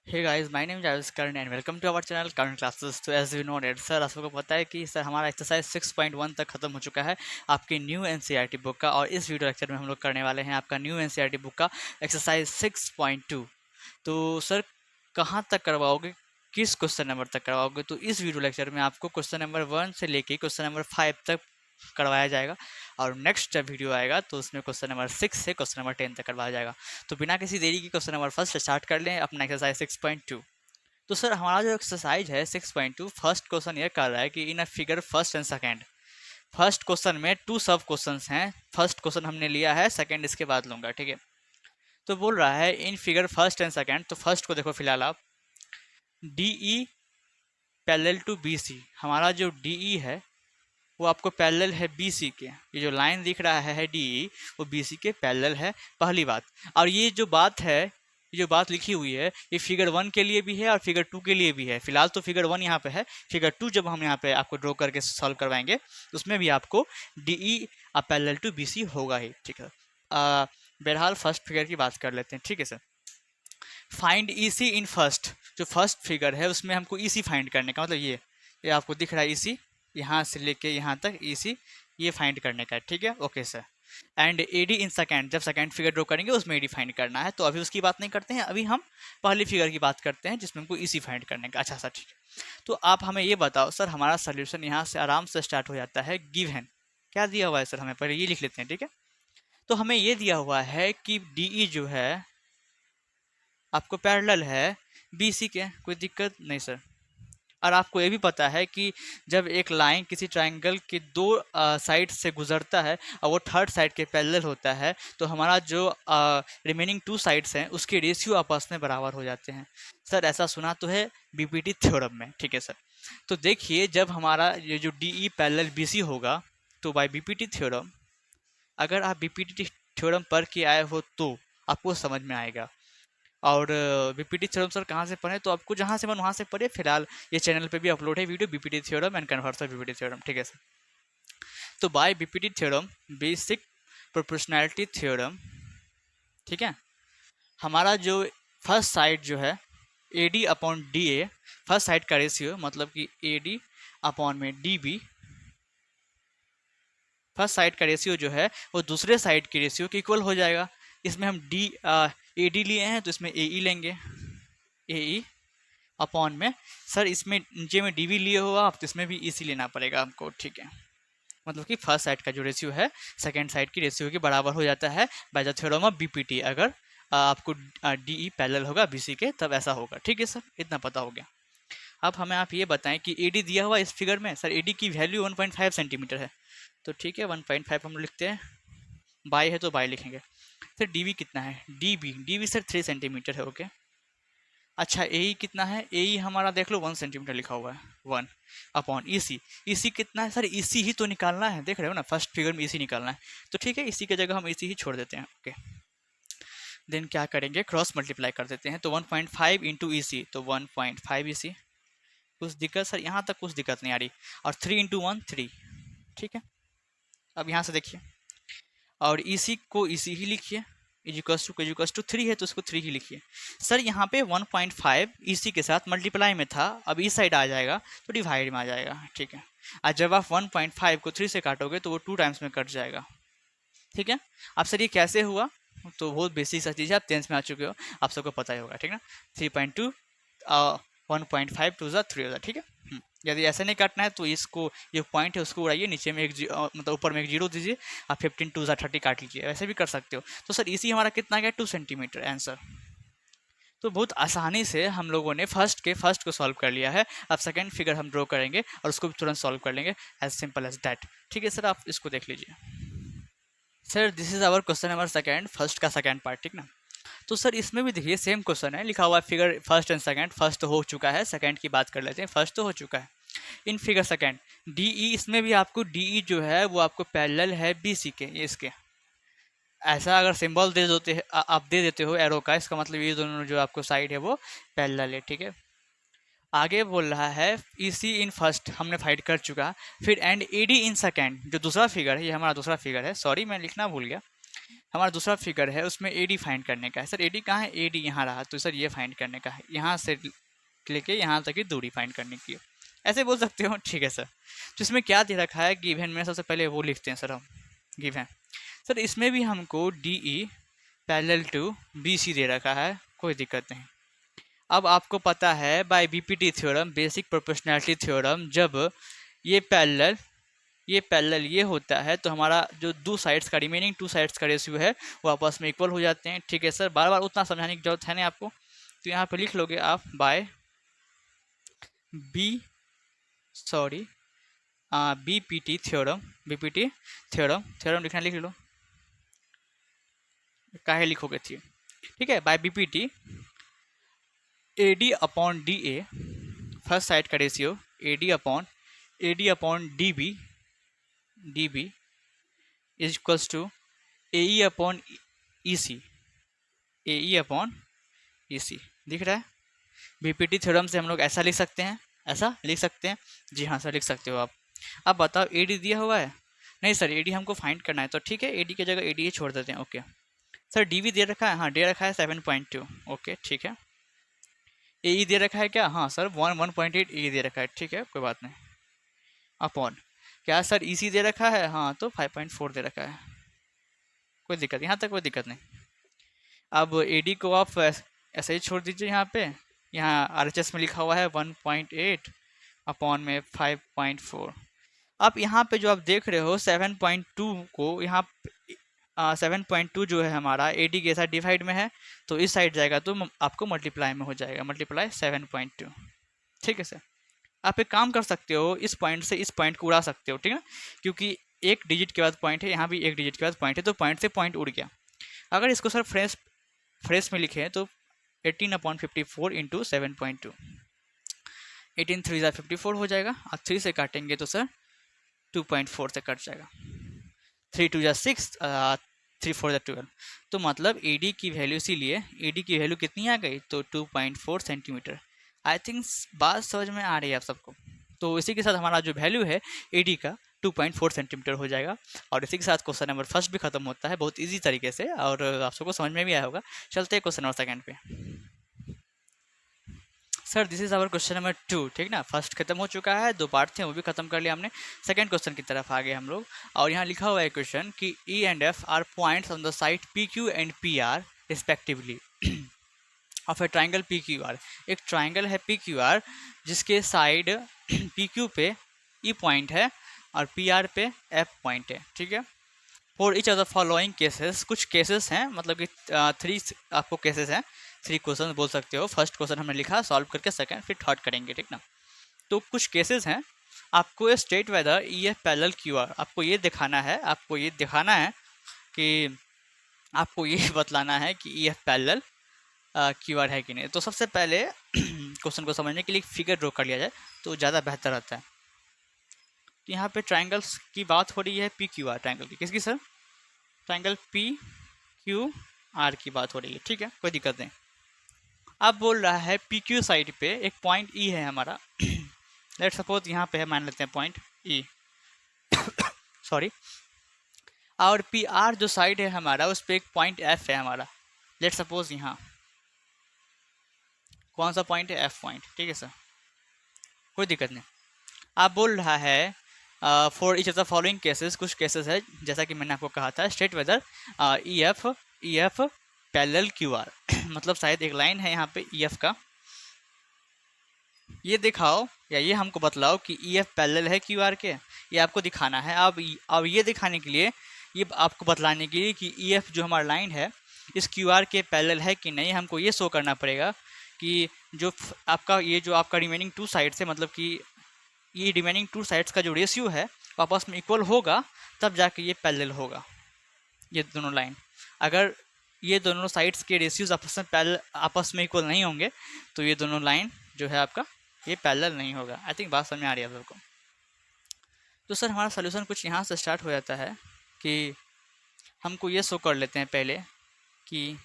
Hey guys, my name is Ayush Karn and welcome to our channel Karn classes. तो as you know that sir, आप सबको पता है कि सर हमारा एक्सरसाइज 6.1 तक खत्म हो चुका है आपकी न्यू एनसीईआरटी बुक का। और इस वीडियो लेक्चर में हम लोग करने वाले हैं आपका न्यू एनसीईआरटी बुक का एक्सरसाइज 6.2। तो सर कहाँ तक करवाओगे, किस क्वेश्चन नंबर तक करवाओगे? तो इस वीडियो लेक्चर में आपको क्वेश्चन नंबर 1 से लेके क्वेश्चन नंबर 5 तक करवाया जाएगा। और नेक्स्ट जब वीडियो आएगा तो उसमें क्वेश्चन नंबर 6 से क्वेश्चन नंबर 10 तक करवाया जाएगा। तो बिना किसी देरी की क्वेश्चन नंबर फर्स्ट स्टार्ट कर लें अपना एक्सरसाइज 6.2। तो सर हमारा जो एक्सरसाइज है 6.2, फर्स्ट क्वेश्चन ये कर रहा है कि in a figure first and second. First question में 2 सब क्वेश्चंस हैं। फर्स्ट क्वेश्चन हमने लिया है, सेकंड इसके बाद लूंगा, ठीक है। तो बोल रहा है in figure first and second. तो फर्स्ट को देखो फिलहाल आप, D E parallel to B C. हमारा जो डी ई है वो आपको पैरेलल है बी सी के। ये जो लाइन दिख रहा है डी ई, वो बी सी के पैरेलल है, पहली बात। और ये जो बात है, ये जो बात लिखी हुई है, ये फिगर 1 के लिए भी है और फिगर 2 के लिए भी है। फिलहाल तो फिगर 1 यहाँ पे है, फिगर 2 जब हम यहाँ पे आपको ड्रॉ करके सॉल्व करवाएंगे उसमें भी आपको D E parallel to B C होगा ही, ठीक है। बहरहाल फर्स्ट फिगर की बात कर लेते हैं, ठीक है sir. Find E C in first. जो फर्स्ट फिगर है उसमें हमको ई सी फाइंड करने का, मतलब ये आपको दिख रहा है ई सी, यहाँ से लेके यहाँ तक ई सी, ये फाइंड करने का है, ठीक है, okay sir. And A D in second, जब सेकेंड फिगर ड्रॉ करेंगे उसमें ए डी फाइंड करना है। तो अभी उसकी बात नहीं करते हैं, अभी हम पहली फिगर की बात करते हैं जिसमें हमको ई सी फाइंड करने का। अच्छा सर, ठीक है। तो आप हमें ये बताओ सर, हमारा सोल्यूशन यहाँ से आराम से स्टार्ट हो जाता है। गिवन क्या दिया हुआ है सर, हमें पहले ये लिख लेते हैं, ठीक है। तो हमें ये दिया हुआ है कि डी ई जो है आपको पैरेलल है बी सी के, कोई दिक्कत नहीं सर। और आपको ये भी पता है कि जब एक लाइन किसी ट्रायंगल के दो साइड से गुजरता है और वो थर्ड साइड के पैरेलल होता है तो हमारा जो रिमेनिंग 2 साइड्स हैं उसके रेशियो आपस में बराबर हो जाते हैं। सर ऐसा सुना तो है बीपीटी थ्योरम में, ठीक है सर। तो देखिए जब हमारा ये जो D E parallel B C होगा तो बाय बीपीटी थ्योरम, अगर आप बीपीटी थ्योरम पढ़ के आए हो तो आपको समझ में आएगा। और बीपीटी थ्योरम सर कहाँ से पढ़े, तो आपको जहाँ से मन वहाँ से पढ़े। फिलहाल ये चैनल पे भी अपलोड है video, BPT theorem and converse of BPT theorem, ठीक है सर। तो by BPT theorem, basic proportionality theorem, ठीक है, हमारा जो फर्स्ट साइड जो है A D upon D A, first side का रेशियो मतलब कि ए डी अपॉन में डी बी, फर्स्ट साइड का रेशियो जो है वो दूसरे साइड के रेशियो के इक्वल हो जाएगा। इसमें हम ए डी लिए हैं तो इसमें ए ई लेंगे, ए ई अपॉन में, सर इसमें नीचे में डी वी लिए हो आप तो इसमें भी ई सी लेना पड़ेगा हमको, ठीक है। मतलब कि फर्स्ट साइड का जो रेशियो है सेकेंड साइड की रेशियो के बराबर हो जाता है by the theorem of BPT. अगर आपको डी ई पैरेलल होगा बी सी के तब ऐसा होगा, ठीक है सर, इतना पता हो गया। अब हमें आप ये बताएं कि ए डी दिया हुआ इस फिगर में, सर ए डी की वैल्यू 1.5 सेंटीमीटर है। तो ठीक है 1.5 हम लिखते हैं, बाई है तो बाई लिखेंगे। सर डी वी कितना है, डी वी सर 3 सेंटीमीटर है, ओके। अच्छा ए ई कितना है, ए ई हमारा देख लो 1 सेंटीमीटर लिखा हुआ है, 1 अपॉन ई सी। ई सी कितना है सर, ई सी ही तो निकालना है, देख रहे हो ना फर्स्ट फिगर में ई सी निकालना है। तो ठीक है इसी की जगह हम ई सी ही छोड़ देते हैं, ओके। देन क्या करेंगे, क्रॉस मल्टीप्लाई कर देते हैं। तो 1.5 इंटू ई सी, तो 1.5 ई सी। कुछ दिक्कत सर, यहाँ तक कुछ दिक्कत नहीं आ रही। और 3 इंटू 1 3, ठीक है। अब यहाँ से देखिए, और ई सी को ई सी ही लिखिए, इजिकल्स टू 3 है तो उसको 3 ही लिखिए। सर यहाँ पे 1.5 इसी के साथ मल्टीप्लाई में था, अब इस साइड आ जाएगा तो डिवाइड में आ जाएगा, ठीक है। आज जब आप 1.5 को 3 से काटोगे तो वो 2 टाइम्स में कट जाएगा, ठीक है। अब सर ये कैसे हुआ, तो बहुत बेसिक सा चीज़ है, आप 10th में आ चुके हो, आप सबको पता ही होगा, ठीक है ना। 3.2 1.5 टू ज़ा 3 हो जाए, ठीक है। यदि ऐसे नहीं काटना है तो इसको, ये पॉइंट है उसको उड़ाइए, नीचे में एक मतलब ऊपर में एक जीरो दीजिए, आप 15 टू ज़ा 30 काट लीजिए, वैसे भी कर सकते हो। तो सर इसी हमारा कितना गया, 2 सेंटीमीटर आंसर। तो बहुत आसानी से हम लोगों ने फर्स्ट को सॉल्व कर लिया है। अब सेकंड फिगर हम ड्रॉ करेंगे और उसको भी तुरंत सॉल्व कर लेंगे, एज सिंपल एज दैट, ठीक है सर। आप इसको देख लीजिए sir, this is our question number second, first का सेकंड पार्ट, ठीक ना। तो सर इसमें भी देखिए सेम क्वेश्चन है, लिखा हुआ है figure first and second. First तो हो चुका है, सेकंड की बात कर लेते हैं। फर्स्ट तो हो चुका है in figure second D E, इसमें भी आपको डी ई जो है वो आपको पैरेलल है बी सी के, ये इसके। ऐसा अगर सिंबल दे देते हैं आप, दे देते हो एरो का, इसका मतलब ये दोनों जो आपको साइड है वो पैरेलल है, ठीक है। आगे बोल रहा है ई सी इन फर्स्ट, हमने फाइंड कर चुका। फिर and A D in second, जो दूसरा फिगर है, ये हमारा दूसरा फिगर है, सॉरी मैं लिखना भूल गया। हमारा दूसरा फिगर है उसमें एडी फाइंड करने का है। सर एडी कहाँ है, एडी यहाँ रहा, तो सर ये फाइंड करने का है, यहाँ से लेके यहाँ तक की दूरी फाइंड करने की है, ऐसे बोल सकते हो। ठीक है सर, तो इसमें क्या दे रखा है गिवन में, सबसे पहले वो लिखते हैं सर हम गिवन। सर इसमें भी हमको D E parallel to B C दे रखा है, कोई दिक्कत नहीं। अब आपको पता है by BPT theorem, basic proportionality theorem, जब ये पैरेलल ये होता है तो हमारा जो दो साइड्स का रिमेनिंग टू साइड्स का रेशियो है वो आपस में इक्वल हो जाते हैं। ठीक है सर, बार बार उतना समझाने की जरूरत है नहीं आपको, तो यहाँ पे लिख लोगे आप बाय बीपीटी थ्योरम, थ्योरम लिखना, लिख लो, काहे लिखोगे थी। ठीक है, by BPT AD upon D A, first side का ratio AD upon D B is equals to A upon E C, दिख रहा है। बीपीटी थ्योरम से हम लोग ऐसा लिख सकते हैं, ऐसा लिख सकते हैं, जी हाँ सर लिख सकते हो आप। अब बताओ एडी दिया हुआ है, नहीं सर एडी हमको फाइंड करना है, तो ठीक है एडी की जगह एडी ही छोड़ देते हैं। ओके सर डीवी दे रखा है, हाँ दे रखा है 7.2, ओके ठीक है। ए दे रखा है क्या, हाँ सर 1.8 ए दे रखा है, ठीक है कोई बात नहीं। अपॉन क्या सर ईसी दे रखा है, हाँ तो 5.4 दे रखा है, कोई दिक्कत, यहाँ तक कोई दिक्कत नहीं। अब एडी को आप ऐसे ही छोड़ दीजिए, यहाँ पे यहाँ आरएचएस में लिखा हुआ है 1.8 अपॉन में 5.4। अब यहाँ पे जो आप देख रहे हो 7.2 को यहाँ 7.2 जो है हमारा एडी के साथ डिवाइड में है, तो इस साइड जाएगा तो आपको मल्टीप्लाई में हो जाएगा, मल्टीप्लाई 7.2। ठीक है सर, आप एक काम कर सकते हो, इस पॉइंट से इस पॉइंट को उड़ा सकते हो, ठीक है, क्योंकि एक डिजिट के बाद पॉइंट है, यहाँ भी एक डिजिट के बाद पॉइंट है, तो पॉइंट से पॉइंट उड़ गया। अगर इसको सर फ्रेश में लिखें तो 18/54 इंटू 7.2, 18 3 54 हो जाएगा, और 3 से काटेंगे तो सर 2.4 से कट जाएगा, 3 2 6, 3 4 12, तो मतलब एडी की वैल्यू, इसीलिए एडी की वैल्यू कितनी आ गई, तो 2.4 सेंटीमीटर। आई थिंक बात समझ में आ रही है आप सबको। तो इसी के साथ हमारा जो वैल्यू है एडी का 2.4 सेंटीमीटर हो जाएगा, और इसी के साथ क्वेश्चन नंबर फर्स्ट भी खत्म होता है बहुत इजी तरीके से, और आप सबको समझ में भी आया होगा। चलते हैं क्वेश्चन नंबर सेकंड पे। Sir this is our question number 2, ठीक ना, फर्स्ट खत्म हो चुका है, 2 पार्ट थे वो भी खत्म कर लिया हमने। सेकंड क्वेश्चन की तरफ आ गए हम लोग, और यहाँ लिखा हुआ है क्वेश्चन कि E and F R points on the side P Q and P R respectively of A triangle P Q are. एक ट्राइंगल है पी क्यू आर जिसके साइड पी क्यू पे ई पॉइंट है और पी आर पे F point है, ठीक है। For each of the following cases, कुछ केसेस हैं, मतलब कि 3 आपको केसेस हैं, 3 क्वेश्चन बोल सकते हो। फर्स्ट क्वेश्चन हमने लिखा, सॉल्व करके सेकंड फिर थर्ड करेंगे, ठीक ना। तो कुछ केसेस हैं, आपको state whether E F parallel Q R, आपको ये दिखाना है, कि आपको ये बतलाना है कि E F parallel Q R है कि नहीं। तो सबसे पहले क्वेश्चन को समझने के लिए फिगर ड्रॉ कर लिया जाए तो ज़्यादा बेहतर रहता है। तो यहाँ पे ट्राइंगल्स की बात हो रही है, पी क्यू आर ट्राइंगल की, किसकी sir, triangle P Q are की बात हो रही है, ठीक है कोई दिक्कत नहीं। अब बोल रहा है पी क्यू साइड पे एक पॉइंट ई है हमारा लेट सपोज यहाँ पे है, मान लेते हैं पॉइंट ई सॉरी, और पी आर जो साइड है हमारा उस पर एक पॉइंट एफ है हमारा, लेट सपोज यहाँ कौन सा पॉइंट है, एफ पॉइंट, ठीक है सर कोई दिक्कत नहीं। आप बोल रहा है for each of the following cases, कुछ केसेस है जैसा कि मैंने आपको कहा था, state whether E F parallel Q R मतलब शायद एक लाइन है यहाँ पे ई एफ का, ये दिखाओ या ये हमको बतलाओ कि ई एफ पैरेलल है क्यू आर के, ये आपको दिखाना है। अब ये दिखाने के लिए, ये आपको बतलाने के लिए कि ई एफ जो हमारा लाइन है इस क्यू आर के पैरेलल है कि नहीं, हमको ये शो करना पड़ेगा कि जो आपका रिमेनिंग 2 साइड्स है, मतलब कि ये रिमेनिंग 2 साइड्स का जो रेशियो है आपस में इक्वल होगा, तब जाके ये पैरेलल होगा। ये दोनों लाइन, अगर ये दोनों साइड्स के रेशियोज आपस में इक्वल नहीं होंगे तो ये दोनों लाइन जो है आपका ये पैरेलल नहीं होगा। आई थिंक बात समझ में आ रही है सबको। तो सर हमारा सोल्यूशन कुछ यहाँ से स्टार्ट हो जाता है कि हमको ये शो कर लेते हैं पहले कि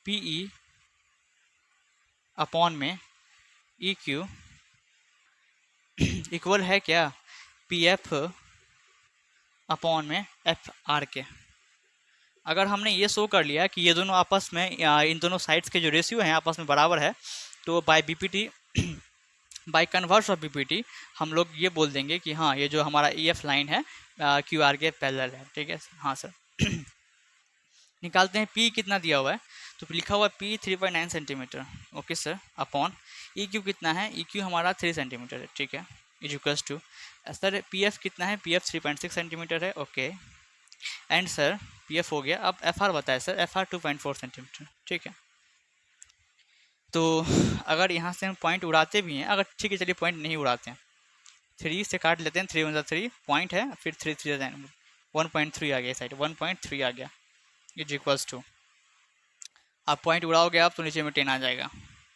पी ई अपॉन में ई क्यू इक्वल है क्या पी एफ अपॉन में एफ आर के, अगर हमने ये शो कर लिया कि ये दोनों आपस में इन दोनों साइड्स के जो रेशियो हैं आपस में बराबर है, तो by BPT by converse of BPT हम लोग ये बोल देंगे कि हाँ ये जो हमारा ई एफ लाइन है क्यू आर के पैरेलल है। ठीक है, हाँ सर। निकालते हैं पी कितना दिया हुआ है, तो लिखा हुआ है P 3.9 centimetre. Okay sir, upon E Q कितना है, ई क्यू हमारा 3 सेंटीमीटर है। ठीक है, is equals to sir P F कितना है, पी एफ 3.6 सेंटीमीटर है। Okay, and sir P F हो गया। अब एफ आर बताए सर, एफ आर 2.4 सेंटीमीटर। ठीक है, तो अगर यहाँ से हम पॉइंट उड़ाते भी हैं, अगर ठीक है चलिए पॉइंट नहीं उड़ाते हैं, 3 से काट लेते हैं, 3 × 3 पॉइंट है, फिर 3 3 1.3 आ गया साइड, 1.3 आ गया, इज इक्वल्स टू, आप पॉइंट उड़ाओगे आप तो नीचे में 10 आ जाएगा,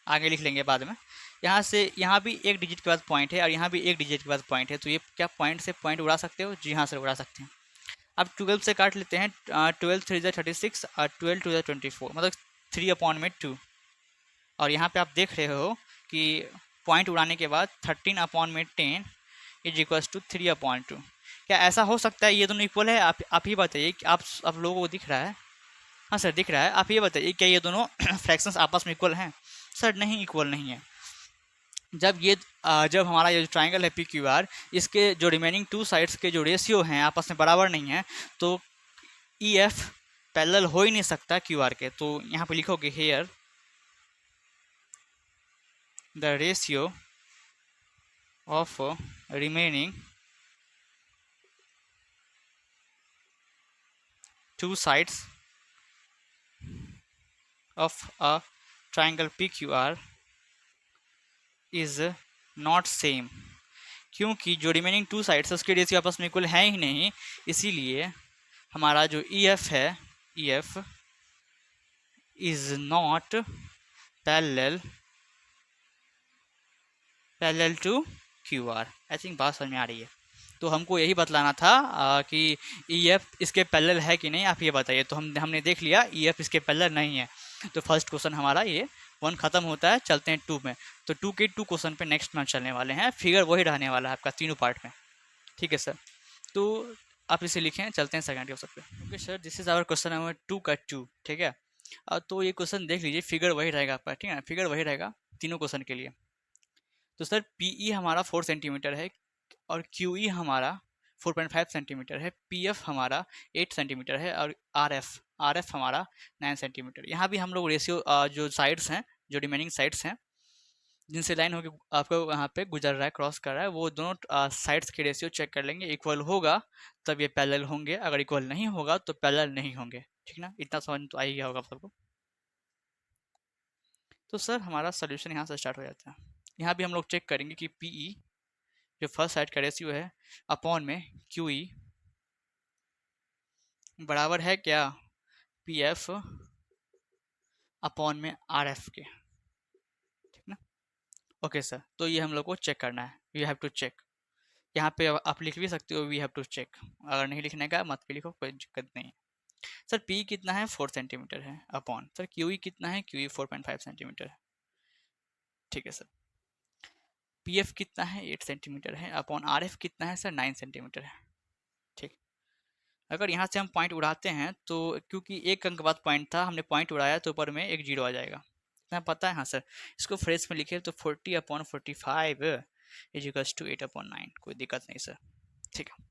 आगे लिख लेंगे बाद में। यहाँ से यहाँ भी एक डिजिट के बाद पॉइंट है और यहाँ भी एक डिजिट के बाद पॉइंट है, तो ये क्या पॉइंट से पॉइंट उड़ा सकते हो? जी हाँ सर, उड़ा सकते हैं। अब 12 से काट लेते हैं, 12 3 36 और 12 2 24, मतलब 3/2। और यहाँ पे आप देख रहे हो कि पॉइंट उड़ाने के बाद 13/10 इज इक्वल्स टू 3/2। क्या ऐसा हो सकता है ये दोनों इक्वल है? आप ही बताइए कि आप लोगों को दिख रहा है? हाँ सर दिख रहा है। आप ये बताइए क्या ये दोनों फ्रैक्शंस आपस में इक्वल हैं? सर नहीं, इक्वल नहीं है। जब हमारा ये जो ट्राइंगल है पी क्यू आर, इसके जो रिमेनिंग 2 साइड्स के जो रेशियो हैं आपस में बराबर नहीं है, तो ई एफ पैरेलल हो ही नहीं सकता क्यू आर के। तो यहाँ पे लिखोगे here the ratio of remaining 2 sides of a triangle PQR is not same। क्योंकि जो रिमेनिंग 2 साइड्स उसके रेशियो आपस में इक्वल है ही नहीं, इसीलिए हमारा जो ई एफ है, E F is not parallel to Q R. I think बात समझ में आ रही है। तो हमको यही बतलाना था कि ई एफ इसके पैरेलल है कि नहीं, आप ये बताइए। तो हमने देख लिया ई एफ इसके पैरेलल नहीं है, तो फर्स्ट क्वेश्चन हमारा ये 1 खत्म होता है। चलते हैं 2 में, तो 2 के 2 क्वेश्चन पे नेक्स्ट में चलने वाले हैं। फिगर वही रहने वाला है आपका तीनों पार्ट में। ठीक है सर, तो आप इसे लिखें। चलते हैं सेकंड क्वेश्चन पे। Okay sir, this is our question number 2 का 2। ठीक है, तो ये क्वेश्चन देख लीजिए, फिगर वही रहेगा आपका। ठीक है ना, फिगर वही रहेगा तीनों क्वेश्चन के लिए। तो सर पी ई हमारा 4 सेंटीमीटर है और क्यू ई हमारा 4.5 सेंटीमीटर है, पी एफ हमारा 8 सेंटीमीटर है और आर एफ हमारा 9 सेंटीमीटर। यहाँ भी हम लोग रेशियो जो साइड्स हैं, जो रिमेनिंग साइड्स हैं जिनसे लाइन होकर आपको यहाँ पे गुजर रहा है, क्रॉस कर रहा है, वो दोनों साइड्स के रेशियो चेक कर लेंगे। इक्वल होगा तब ये पैरेलल होंगे, अगर इक्वल नहीं होगा तो पैरेलल नहीं होंगे। ठीक ना, इतना समझ तो आ ही गया होगा सबको। तो सर हमारा सोल्यूशन यहाँ से स्टार्ट हो जाता है। यहाँ भी हम लोग चेक करेंगे कि पी ई जो फर्स्ट साइड का रेशियो है अपॉन में क्यू ई बराबर है क्या पी एफ अपॉन में आर एफ के। ठीक ना, ओके सर, तो ये हम लोग को चेक करना है। You have to check. यहाँ पे आप लिख भी सकते हो वी हैव टू चेक, अगर नहीं लिखने का मत भी लिखो, कोई दिक्कत नहीं है। सर पी कितना है, 4 सेंटीमीटर है, अपॉन सर क्यू ई कितना है, क्यू ई 4.5 सेंटीमीटर है। ठीक है सर, पी एफ कितना है, 8 सेंटीमीटर है, अपॉन आर एफ कितना है सर, 9 सेंटीमीटर है। ठीक, अगर यहाँ से हम पॉइंट उड़ाते हैं तो क्योंकि एक अंक बाद पॉइंट था, हमने पॉइंट उड़ाया तो ऊपर में एक जीरो आ जाएगा, इतना पता है। हाँ सर, इसको फ्रेज में लिखे तो 40/45 इज इक्वल्स टू 8/9, कोई दिक्कत नहीं सर। ठीक है,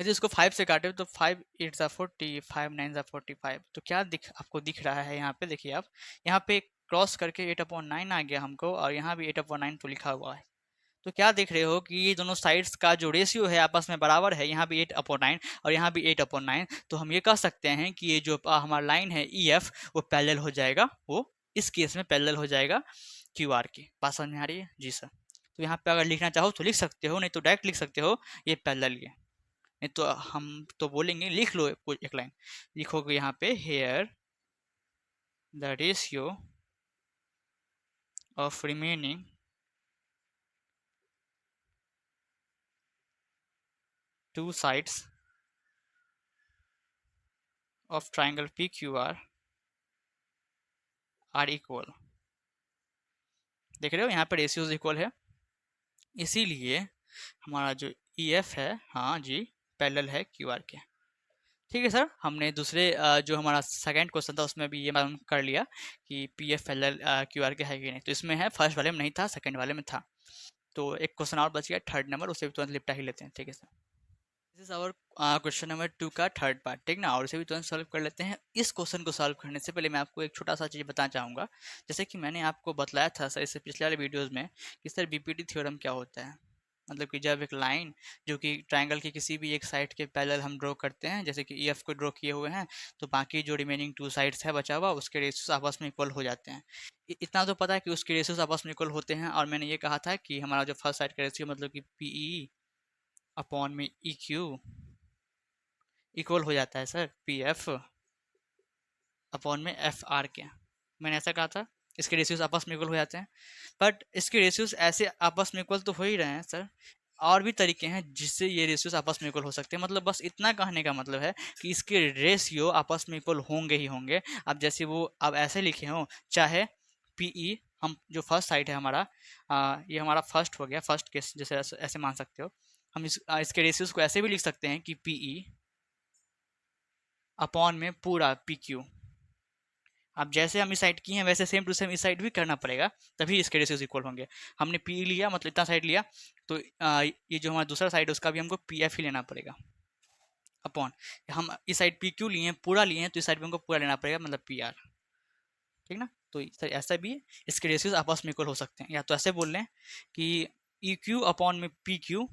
यदि इसको 5 से काटे तो 5 8 ज़ा 40, 5 9 ज़ा 45, तो क्या आपको दिख रहा है यहाँ पे? देखिए आप यहाँ पे क्रॉस करके 8/9 आ गया हमको, और यहाँ भी 8/9 तो लिखा हुआ है। तो क्या देख रहे हो कि ये दोनों साइड्स का जो रेशियो है आपस में बराबर है, यहाँ भी 8/9 और यहाँ भी 8/9। तो हम ये कह सकते हैं कि ये जो हमारा लाइन है ई एफ वो पैरेलल हो जाएगा, वो इस केस में पैरेलल हो जाएगा क्यू आर की। बात समझ में आ रही है? जी सर। तो यहाँ पे अगर लिखना चाहो तो लिख सकते हो, नहीं तो डायरेक्ट लिख सकते हो ये पैरेलल है। नहीं तो हम तो बोलेंगे लिख लो कुछ एक लाइन, लिखोगे यहाँ पे here the ratio of remaining 2 sides of triangle PQR are equal. देख रहे हो यहाँ पे रेशियोज इक्वल है, इसीलिए हमारा जो ई एफ है, हाँ जी, पैरेलल है क्यू आर के। ठीक है सर, हमने दूसरे जो हमारा सेकंड क्वेश्चन था उसमें भी ये मालूम कर लिया कि P F L L Q R के है कि नहीं। तो इसमें है, फर्स्ट वाले में नहीं था, सेकंड वाले में था। तो एक क्वेश्चन और बच गया, थर्ड नंबर, उसे भी तुरंत निपटा ही लेते हैं। ठीक है sir, this is our question number 2 का थर्ड पार्ट, ठीक ना, और इसे भी तुरंत सॉल्व कर लेते हैं। इस क्वेश्चन को सॉल्व करने से पहले मैं आपको एक छोटा सा चीज़ बताना चाहूँगा। जैसे कि मैंने आपको बतलाया था सर इससे पिछले वाले वीडियोज़ में कि सर बीपीटी थ्योरम क्या होता है। मतलब कि जब एक लाइन जो कि ट्रायंगल की किसी भी एक साइड के पैरेलल हम ड्रॉ करते हैं, जैसे कि ई एफ को ड्रॉ किए हुए हैं, तो बाकी जो रिमेनिंग 2 साइड्स है बचा हुआ, उसके रेशियोज आपस में इक्वल हो जाते हैं। इतना तो पता है कि उसके रेशियोज आपस में इक्वल होते हैं। और मैंने ये कहा था कि हमारा जो फर्स्ट साइड का रेशियो मतलब कि पी ई अपॉन में ई क्यू इक्वल हो जाता है सर पी एफ अपॉन में एफ आर के। मैंने ऐसा कहा था, इसके रेशियोज आपस में इक्वल हो जाते हैं। बट इसके रेशियोज ऐसे आपस में इक्वल तो हो ही रहे हैं सर, और भी तरीके हैं जिससे ये रेशियोज आपस में इक्वल हो सकते हैं। मतलब बस इतना कहने का मतलब है कि इसके रेशियो आपस में इक्वल होंगे ही होंगे। अब जैसे वो अब ऐसे लिखे हों, चाहे पी ई, हम जो फर्स्ट साइड है हमारा, ये हमारा फर्स्ट हो गया, फर्स्ट केस जैसे ऐसे मान सकते हो। हम इसके रेशियोज को ऐसे भी लिख सकते हैं कि पी ई अपॉन में पूरा पी क्यू। अब जैसे हम इस साइड की हैं वैसे सेम टू सेम इस साइड भी करना पड़ेगा, तभी इसके रेशियोज इक्वल होंगे। हमने पी लिया मतलब इतना साइड लिया, तो ये जो हमारा दूसरा साइड है उसका भी हमको पी एफ ही लेना पड़ेगा अपॉन, हम इस साइड पी क्यू लिए हैं, पूरा लिए हैं, तो इस साइड में हमको पूरा लेना पड़ेगा मतलब पी आर। ठीक ना, तो सर ऐसा भी इसके रेशियोज आपस में इक्वल हो सकते हैं। या तो ऐसे बोल लें कि ई क्यू अपॉन में P Q,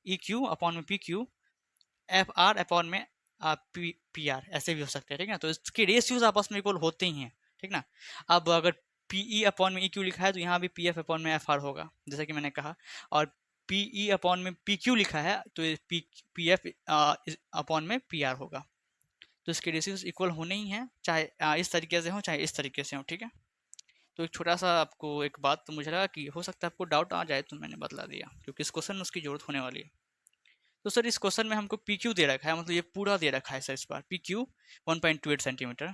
E Q upon में P Q, F R upon में पी पी आर, ऐसे भी हो सकते हैं। ठीक है ना, तो इसके रेशियोज आपस में इक्वल होते ही हैं। ठीक ना, अब अगर पी ई अपॉन में ई क्यू लिखा है तो यहाँ भी पी एफ अपॉन में एफ आर होगा, जैसा कि मैंने कहा। और पी ई अपॉन में पी क्यू लिखा है तो पी पी एफ अपॉन में पी आर होगा। तो इसके रेशियोज इक्वल होने ही हैं, चाहे इस तरीके से हो चाहे इस तरीके से हो। ठीक है, तो एक छोटा सा आपको एक बात, तो मुझे लगा कि हो सकता है आपको डाउट आ जाए, तो मैंने बतला दिया क्योंकि इस क्वेश्चन में उसकी जरूरत होने वाली है। तो सर इस क्वेश्चन में हमको पी क्यू दे रखा है, मतलब ये पूरा दे रखा है सर इस बार पी क्यू 1.28 सेंटीमीटर,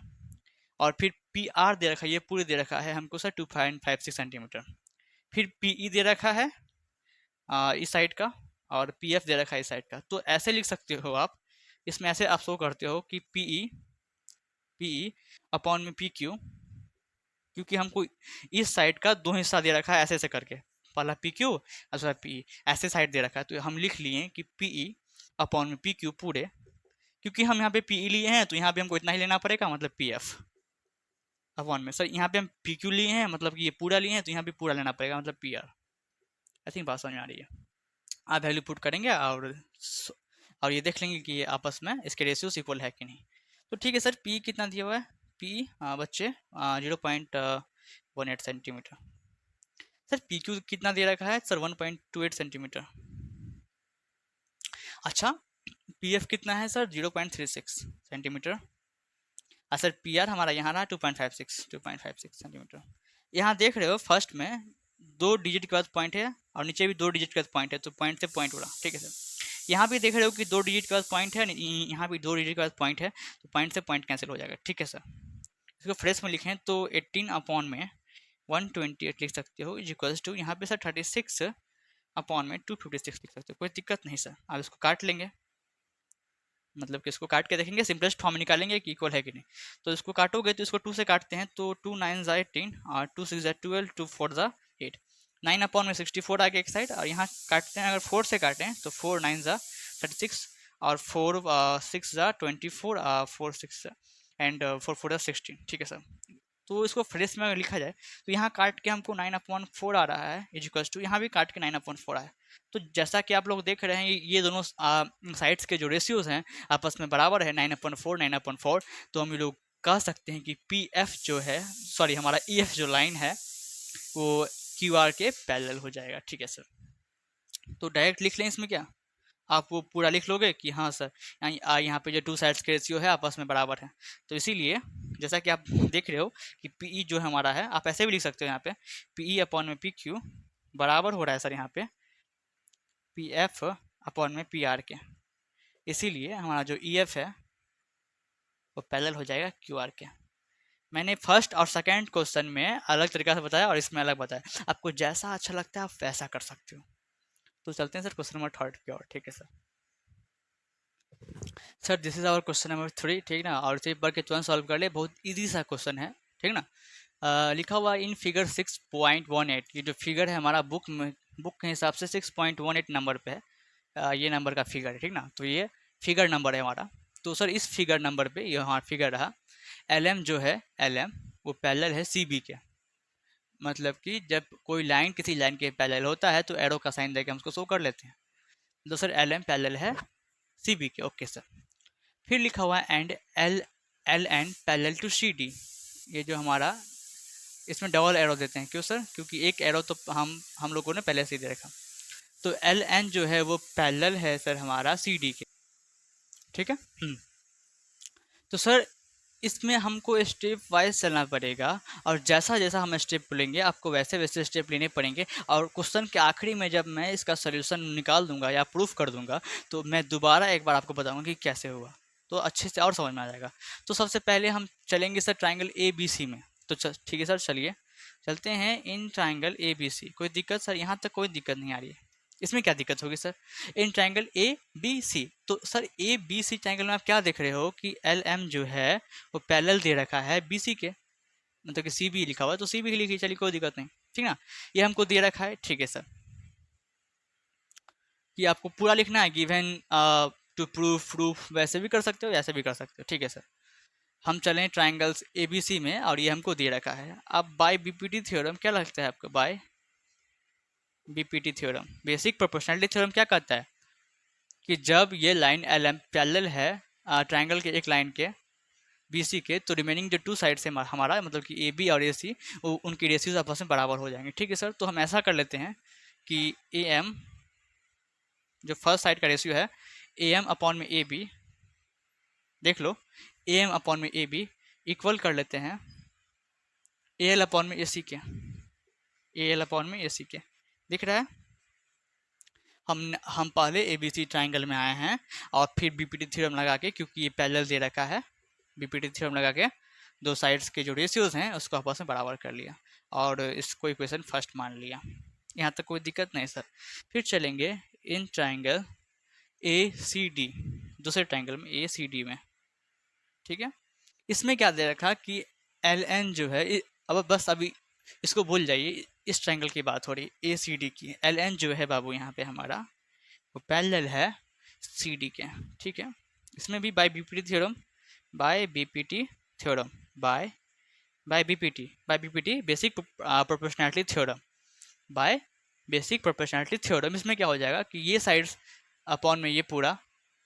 और फिर पी आर दे रखा है, ये पूरे दे रखा है हमको सर 2.56 सेंटीमीटर। फिर पी ई दे रखा है इस साइड का, और पी एफ दे रखा है इस साइड का। तो ऐसे लिख सकते हो आप, इसमें ऐसे आप शो करते हो कि पी ई अपॉन में पी क्यू, क्योंकि हमको इस साइड का दो हिस्सा दे रखा है ऐसे ऐसे करके, पहला पी क्यू दूसरा पी ई, ऐसे साइड दे रखा है। तो हम लिख लिए कि पी ई अपॉन में पी क्यू पूरे, क्योंकि हम यहाँ पे पी ई लिए हैं तो यहाँ पे हमको इतना ही लेना पड़ेगा मतलब पी एफ अपॉन में, सर यहाँ पे हम पी क्यू लिए हैं मतलब कि ये पूरा लिए हैं तो यहाँ पे पूरा लेना पड़ेगा मतलब पी आर। आई थिंक बात समझ में आ रही है। आप वैल्यू पुट करेंगे और ये देख लेंगे कि ये आपस में इसके रेशियोज इक्वल है कि नहीं। तो ठीक है सर, पी कितना दिया हुआ है, पी बच्चे 0.18 सेंटीमीटर। सर पी क्यू कितना दे रखा है सर 1.28 सेंटीमीटर। अच्छा, पी एफ कितना है sir 0.36 centimetre. Sir P R हमारा यहाँ रहा 2.56 सेंटीमीटर। यहाँ देख रहे हो फर्स्ट में 2 डिजिट के बाद पॉइंट है और नीचे भी 2 डिजिट के बाद पॉइंट है, तो पॉइंट से पॉइंट उड़ा। ठीक है सर, यहाँ भी देख रहे हो कि 2 डिजिट के बाद पॉइंट है, यहाँ भी 2 डिजिट के बाद पॉइंट है, तो पॉइंट से पॉइंट कैंसिल हो जाएगा। ठीक है सर, इसको फ्रेश में लिखें तो 18 अपॉन में 128 लिख सकते हो, इज इक्वल्स टू यहाँ पे सर 36 अपॉन में 256 लिख सकते हो। कोई दिक्कत नहीं सर, आप इसको काट लेंगे, मतलब कि इसको काट के देखेंगे, सिंपलेस्ट फॉर्म निकालेंगे कि इक्वल है कि नहीं। तो इसको काटोगे तो इसको 2 से काटते हैं तो 2 9 ज़ा 18 और 2 6 ज़ा 12 2 4 ज़ा 8, 9 अपॉन में 64 आ गया एक साइड। और यहाँ काटते हैं, अगर 4 से काटें तो 4 9 ज़ा 36 और 4 6 ज़ा 24, 4 6 एंड 4 4 ज़ा 16। ठीक है सर, तो इसको फ्रेश में अगर लिखा जाए तो यहाँ काट के हमको 9/4 आ रहा है, इज इक्वल्स टू यहाँ भी काट के 9/4 आया। तो जैसा कि आप लोग देख रहे हैं ये दोनों साइड्स के जो रेशियोज हैं आपस में बराबर है 9/4 9/4। तो हम ये लोग कह सकते हैं कि पी एफ जो है, सॉरी हमारा ई एफ जो लाइन है वो क्यू आर के पैरेलल हो जाएगा। ठीक है सर, तो डायरेक्ट लिख लें इसमें क्या, आप वो पूरा लिख लोगे कि हाँ सर यहाँ पे जो 2 साइड्स के रेशियो है आपस में बराबर है। तो इसीलिए जैसा कि आप देख रहे हो कि पी ई जो हमारा है, आप ऐसे भी लिख सकते हो यहाँ पे पी ई अपॉन में पी क्यू बराबर हो रहा है सर यहाँ पे पी एफ अपॉन में पी आर के। इसीलिए हमारा जो ई एफ है वो पैरेलल हो जाएगा क्यू आर के। मैंने फर्स्ट और सेकंड क्वेश्चन में अलग तरीका से बताया और इसमें अलग बताया, आपको जैसा अच्छा लगता है आप वैसा कर सकते हो। तो चलते हैं सर क्वेश्चन नंबर थर्ड की ओर। ठीक है sir, sir this is our question number 3, ठीक ना। और इसे पढ़ के तुरंत सॉल्व कर ले, बहुत इजी सा क्वेश्चन है, ठीक ना। लिखा हुआ इन फिगर 6.18, ये जो फिगर है हमारा बुक के हिसाब से 6.18 नंबर पे है। ये नंबर का फिगर है, ठीक ना। तो ये फिगर नंबर है हमारा। तो सर इस फिगर नंबर पे ये हमारा फिगर रहा, एल एम जो है, एल एम वो पैरेलल है सी बी के। मतलब कि जब कोई लाइन किसी लाइन के पैरेलल होता है तो एरो का साइन देके हम उसको शो कर लेते हैं। तो सर एल एम पैरेलल है सी बी के, ओके सर। फिर लिखा हुआ है and L L N parallel to C D. ये जो हमारा, इसमें डबल एरो देते हैं, क्यों सर? क्योंकि एक एरो तो हम लोगों ने पहले से ही दे रखा। तो एल एन जो है वो पैरेलल है सर हमारा सी डी के, ठीक है। तो सर इसमें हमको स्टेप वाइज चलना पड़ेगा, और जैसा जैसा हम स्टेप लेंगे आपको वैसे वैसे स्टेप लेने पड़ेंगे। और क्वेश्चन के आखिरी में जब मैं इसका सोल्यूशन निकाल दूंगा या प्रूफ कर दूंगा तो मैं दोबारा एक बार आपको बताऊंगा कि कैसे हुआ, तो अच्छे से और समझ में आ जाएगा। तो सबसे पहले हम चलेंगे sir triangle A B C में। तो ठीक है सर, चलिए चलते हैं इन ट्राइंगल ए बी सी। कोई दिक्कत सर? यहाँ तक कोई दिक्कत नहीं आ रही है, इसमें क्या दिक्कत होगी sir? In triangle A B C, तो sir A B C triangle में आप क्या देख रहे हो कि एल एम जो है वो पैरेलल दे रखा है बी सी के, मतलब कि सी बी लिखा हुआ है तो सी बी लिखिए, चलिए कोई दिक्कत नहीं, ठीक ना। ये हमको दे रखा है, ठीक है सर। कि आपको पूरा लिखना है गिवन टू प्रूफ, प्रूफ वैसे भी कर सकते हो ऐसे भी कर सकते हो, ठीक है सर। हम चलें ट्राइंगल्स ए बी सी में और ये हमको दे रखा है। अब बाय बीपीटी थ्योरम क्या लगता है आपको? By BPT theorem, basic proportionality theorem क्या कहता है कि जब ये लाइन एल एम पैरेलल है ट्राइंगल के एक लाइन के बी सी के, तो रिमेनिंग जो टू साइड से हमारा मतलब कि ए बी और ए सी, वो उनकी रेशियोज आपस में बराबर हो जाएंगे, ठीक है सर। तो हम ऐसा कर लेते हैं कि ए एम जो फर्स्ट साइड का रेशियो है, ए एम अपॉन में ए बी, देख लो, ए एम अपॉन में ए बी इक्वल कर लेते हैं ए एल अपॉन में ए सी के, ए एल अपॉन में ए सी के। दिख रहा है? हम पहले ए बी सी ट्राइंगल में आए हैं और फिर बीपीटी थ्योरम लगा के, क्योंकि ये पैरेलल दे रखा है, बीपीटी थ्योरम लगा के दो साइड्स के जो रेशियोज हैं उसको आपस में बराबर कर लिया और इसको इक्वेशन फर्स्ट मान लिया। यहाँ तक कोई दिक्कत नहीं सर। फिर चलेंगे in triangle A C D, दूसरे ट्राइंगल में ए सी डी में, ठीक है। इसमें क्या दे रखा कि एल एन जो है अब बस अभी इसको भूल जाइए, इस ट्राइंगल की बात हो रही है ए सी डी की। एल एन जो है बाबू यहाँ पे हमारा वो पैरेलल है सी डी के, ठीक है। इसमें भी by BPT theorem, by BPT theorem, by by BPT basic proportionality theorem, by basic proportionality theorem. इसमें क्या हो जाएगा कि ये साइड्स अपॉन में ये पूरा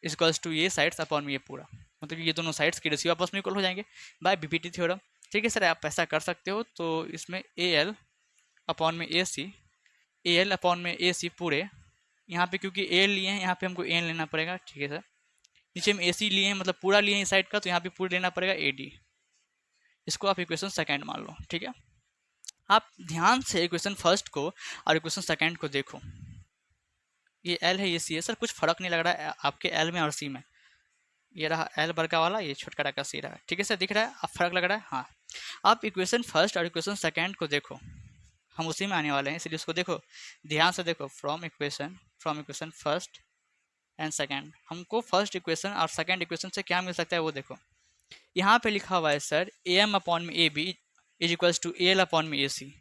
इक्वल्स टू ये साइड्स अपॉन में ये पूरा, मतलब ये दोनों साइड्स की रेशियो आपस में इक्वल हो जाएंगे बाय बीपीटी थ्योरम, ठीक है सर। आप ऐसा कर सकते हो। तो इसमें ए एल अपॉन में A C, A L upon में ए सी पूरे, यहाँ पे क्योंकि ए लिए हैं यहाँ पे हमको एन लेना पड़ेगा, ठीक है सर। नीचे में ए सी लिए हैं मतलब पूरा लिए हैं इस साइड का, तो यहाँ पे पूरा लेना पड़ेगा ए डी। इसको आप इक्वेशन सेकेंड मान लो, ठीक है। आप ध्यान से इक्वेशन फर्स्ट को और इक्वेशन सेकेंड को देखो, ये एल है ये सी है सर, कुछ फर्क नहीं लग रहा है आपके एल में और सी में। ये रहा एल बड़का वाला, ये छोटका का सी रहा, ठीक है सर। दिख रहा है अब फर्क लग रहा है? हाँ। आप इक्वेशन फर्स्ट और इक्वेशन सेकेंड को देखो, हम उसी में आने वाले हैं, इसलिए उसको देखो ध्यान से देखो। From equation first and second, हमको फर्स्ट इक्वेशन और सेकेंड इक्वेशन से क्या मिल सकता है वो देखो। यहाँ पे लिखा हुआ है सर ए एम अपॉन में A B is equals to A L upon में ए सी।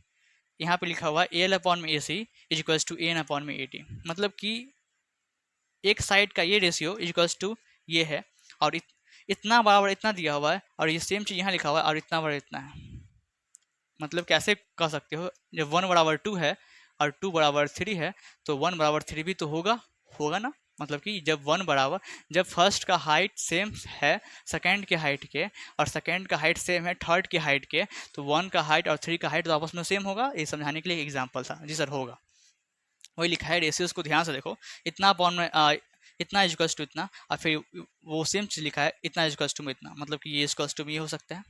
यहाँ पे लिखा हुआ है ए एल अपॉन में A C is equals to A N upon में ए टी, मतलब कि एक साइड का ये रेशियो इज इक्वल्स टू ये है, और इतना बराबर इतना दिया हुआ है, और ये सेम चीज़ यहाँ लिखा हुआ है और इतना बड़ा इतना है। मतलब कैसे कह सकते हो, जब 1 बराबर 2 है और 2 बराबर 3 है तो 1 बराबर 3 भी तो होगा, होगा ना। मतलब कि जब फर्स्ट का हाइट सेम है सेकंड के हाइट के, और सेकंड का हाइट सेम है थर्ड के हाइट के, तो 1 का हाइट और 3 का हाइट तो आपस में सेम होगा। ये समझाने के लिए एग्जाम्पल था। जी सर होगा, वही लिखा है। रेशियोज को ध्यान से देखो, इतना अपॉन में इतना इक्वल्स टू इतना, और फिर वो सेम चीज़ लिखा है इतना इक्वल्स टू में इतना, मतलब कि ये इक्वल्स टू में ये हो सकता है।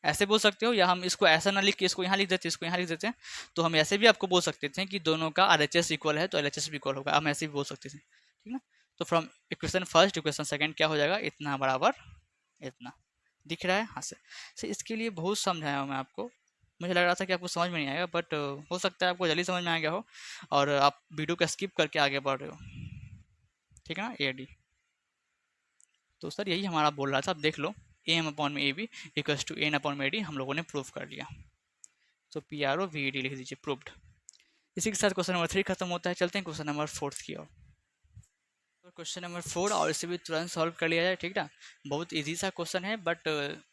ऐसे बोल सकते हो, या हम इसको ऐसा ना लिख के इसको यहाँ लिख देते हैं, इसको यहाँ लिख देते हैं। तो हम ऐसे भी आपको बोल सकते थे कि दोनों का आर एच एस इक्वल है तो एल एच एस भी इक्वल होगा, हम ऐसे भी बोल सकते थे, ठीक ना। तो from equation first equation second क्या हो जाएगा, इतना बराबर इतना। दिख रहा है? हाँ सर इसके लिए बहुत समझाया हूँ मैं आपको। मुझे लग रहा था कि आपको समझ में नहीं आएगा, बट हो सकता है आपको जल्दी समझ में आ गया हो और आप वीडियो को स्किप करके आगे बढ़ रहे हो, ठीक है ना। ए डी तो सर यही हमारा बोल रहा था, अब देख लो, ए एम अपॉन में A B equals to N upon में डी हम लोगों ने प्रूव कर लिया। तो P R O V D लिख दीजिए, प्रूव्ड। इसी के साथ क्वेश्चन नंबर 3 खत्म होता है। चलते हैं क्वेश्चन नंबर 4 की ओर। तो क्वेश्चन नंबर 4 और इसे भी तुरंत सॉल्व कर लिया जाए, ठीक ना। बहुत इजी सा क्वेश्चन है, बट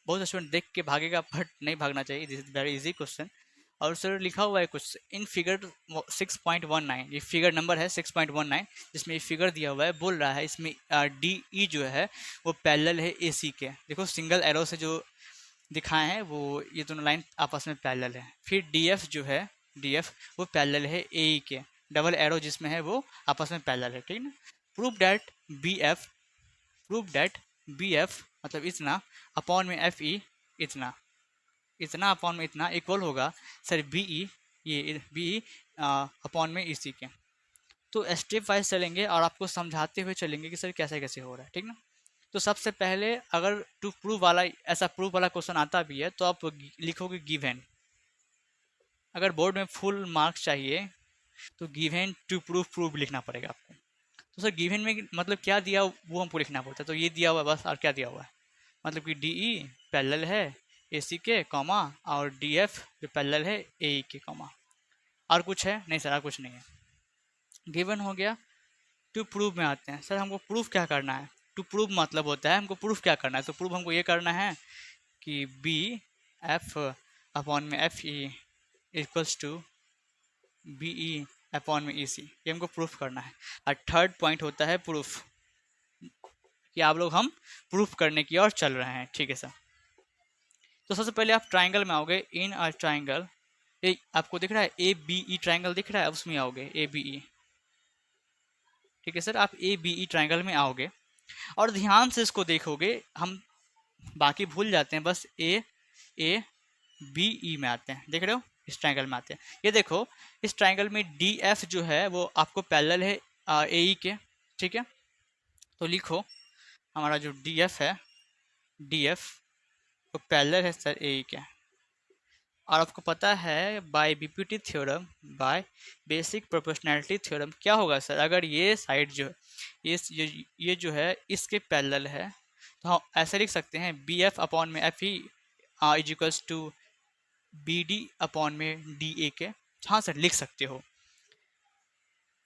बहुत स्टूडेंट देख के भागेगा, बट नहीं भागना चाहिए। This is very easy question. और सर लिखा हुआ है कुछ इन फिगर 6.19, ये फिगर नंबर है 6.19, जिसमें ये फिगर दिया हुआ है। बोल रहा है इसमें डी ई जो है वो पैरेलल है ए सी के। देखो सिंगल एरो से जो दिखाए हैं वो ये दोनों लाइन आपस में पैरेलल है। फिर डी एफ जो है, डी एफ वो पैरेलल है ए ई के। डबल एरो जिसमें है वो आपस में पैरेलल है, ठीक ना। Prove that B F, prove that B F मतलब इतना अपॉन में एफ ई इतना, इतना अपॉन में इतना इक्वल होगा सर बी ई, ये बी ई अपॉन में ई सी के। तो स्टेप वाइज चलेंगे और आपको समझाते हुए चलेंगे कि सर कैसे कैसे हो रहा है, ठीक ना। तो सबसे पहले अगर टू प्रूव वाला ऐसा प्रूव वाला क्वेश्चन आता भी है तो आप लिखोगे गिवन। अगर बोर्ड में फुल मार्क्स चाहिए तो गिवन टू प्रूव प्रूव लिखना पड़ेगा आपको। तो सर गिवन में मतलब क्या दिया वो हमको लिखना पड़ता है। तो ये दिया हुआ है बस, और क्या दिया हुआ है मतलब कि डी ई पैरेलल है ए सी के कॉमा, और डी एफ जो पैरेलल है ए ई के कॉमा। और कुछ है नहीं सर, और कुछ नहीं है। गिवन हो गया। टू प्रूव में आते हैं। सर हमको प्रूफ क्या करना है। टू प्रूव मतलब होता है हमको प्रूफ क्या करना है। तो प्रूफ हमको ये करना है कि बी एफ अपॉन में F E equals to B E upon में ई सी, ये हमको प्रूफ करना है। और थर्ड पॉइंट होता है प्रूफ, कि आप लोग हम प्रूफ करने की ओर चल रहे हैं, ठीक है सर। तो सबसे पहले आप ट्राइंगल में आओगे। इन अ ट्राइंगल, ये आपको दिख रहा है ए बी ई ट्राइंगल दिख रहा है, उसमें आओगे ए बी ई, ठीक है सर। आप ए बी ई ट्राइंगल में आओगे और ध्यान से इसको देखोगे। हम बाकी भूल जाते हैं, बस ए बी ई में आते हैं, देख रहे हो, इस ट्राइंगल में आते हैं। ये देखो इस ट्राइंगल में डी एफ जो है वो आपको पैरेलल है ए ई के, ठीक है। तो लिखो हमारा जो डी एफ है, डी एफ वो पैरेलल है सर ए ई के। और आपको पता है by BPT theorem, by basic proportionality theorem क्या होगा सर, अगर ये साइड जो ये जो है इसके पैरेलल है तो हम ऐसे लिख सकते हैं बी एफ अपॉन में F E is equals to B D upon में डी ए के। हाँ सर लिख सकते हो।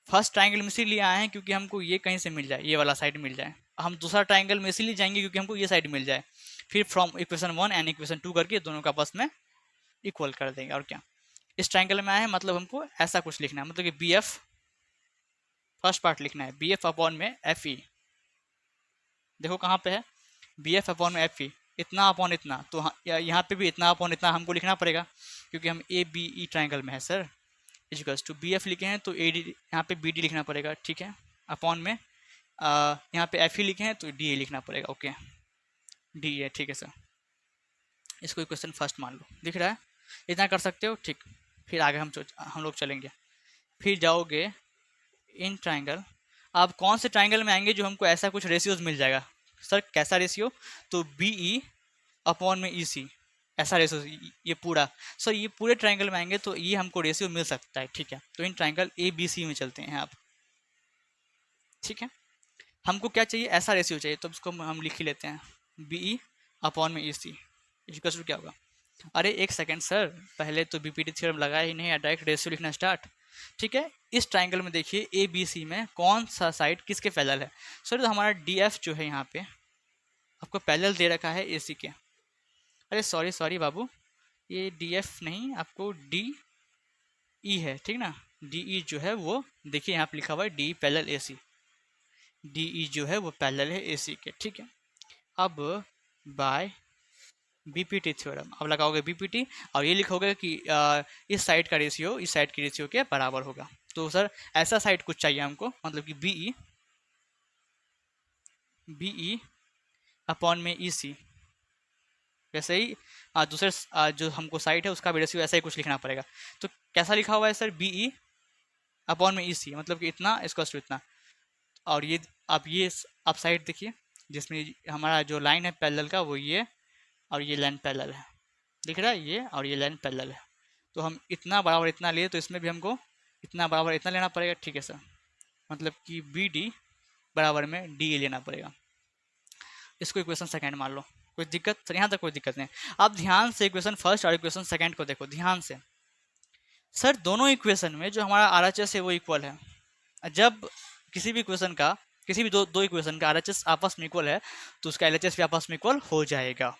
फर्स्ट ट्राइंगल में इसीलिए आए हैं क्योंकि हमको ये कहीं से मिल जाए, ये वाला साइड मिल जाए। हम दूसरा ट्राइंगल में इसीलिए जाएंगे क्योंकि हमको ये साइड मिल जाए। फिर फ्रॉम इक्वेशन 1 एंड इक्वेशन 2 करके दोनों का आपस में इक्वल कर देंगे, और क्या। इस ट्राइंगल में आए हैं मतलब हमको ऐसा कुछ लिखना है, मतलब कि बी एफ फर्स्ट पार्ट लिखना है, बी एफ अपॉन में एफ ई। देखो कहाँ पे है, बी एफ अपॉन में एफ ई, इतना अपॉन इतना। तो यहाँ पे भी इतना अपॉन इतना हमको लिखना पड़ेगा क्योंकि हम ए बी ई ट्राइंगल में है sir. Is equals to B F लिखे हैं तो ए डी, यहाँ पे बी डी लिखना पड़ेगा, ठीक है। अपॉन में यहाँ पे एफ ई लिखे हैं तो डी ए लिखना पड़ेगा, ओके डी ए, ठीक है सर। इसको क्वेश्चन फर्स्ट मान लो, दिख रहा है, इतना कर सकते हो, ठीक। फिर आगे हम लोग चलेंगे। फिर जाओगे इन ट्राइंगल। आप कौन से ट्राइंगल में आएंगे जो हमको ऐसा कुछ रेशियोज मिल जाएगा सर, कैसा रेशियो, तो बी ई अपॉन में ई सी, ऐसा रेशियो ये पूरा। सर ये पूरे ट्राइंगल में आएंगे तो ये हमको रेशियो मिल सकता है, ठीक है। तो इन ट्राइंगल ए बी सी में चलते हैं आप, ठीक है। हमको क्या चाहिए, ऐसा रेशियो चाहिए, तो इसको हम लिख ही लेते हैं बी ई अपॉन में ई सी इक्वल क्या होगा। अरे एक सेकेंड सर, पहले तो बीपीटी थ्योरम लगाया ही नहीं, डायरेक्ट रेशियो लिखना स्टार्ट, ठीक है। इस ट्राइंगल में देखिए ए बी सी में कौन सा साइड किसके पैरेलल है सर, तो हमारा डी एफ जो है यहाँ पे आपको पैरेलल दे रखा है ए सी के। अरे सॉरी सॉरी बाबू, ये डी एफ नहीं, आपको डी ई है, ठीक ना। डी ई जो है वो देखिए यहाँ पे लिखा हुआ है D parallel A C, D E जो है वो पैरेलल है ए सी के, ठीक है। अब बाय बीपीटी थ्योरम अब लगाओगे बीपीटी, और ये लिखोगे कि इस साइड का रेशियो इस साइड की रेशियो के बराबर होगा। तो सर ऐसा साइड कुछ चाहिए हमको, मतलब कि बी ई अपॉन में ई सी। वैसे ही दूसरे जो हमको साइड है उसका भी रेशियो ऐसा ही कुछ लिखना पड़ेगा। तो कैसा लिखा हुआ है सर, बी ई अपॉन में ई सी, मतलब कि इतना इसका इतना। और ये आप साइड देखिए जिसमें हमारा जो लाइन है पैरेलल का वो ये, और ये लाइन पैरेलल है, दिख रहा है ये, और ये लाइन पैरेलल है। तो हम इतना बराबर इतना लिए तो इसमें भी हमको इतना बराबर इतना लेना पड़ेगा, ठीक है सर। मतलब कि बी डी बराबर में डी ए लेना पड़ेगा। इसको इक्वेशन सेकंड मान लो। कोई दिक्कत सर? यहाँ तक कोई दिक्कत नहीं। आप ध्यान से इक्वेशन फर्स्ट और इक्वेशन सेकंड को देखो ध्यान से। सर दोनों इक्वेशन में जो हमारा RHS है वो इक्वल है। जब किसी भी इक्वेशन का, किसी भी दो इक्वेशन का RHS आपस में इक्वल है तो उसका LHS भी आपस में इक्वल हो जाएगा।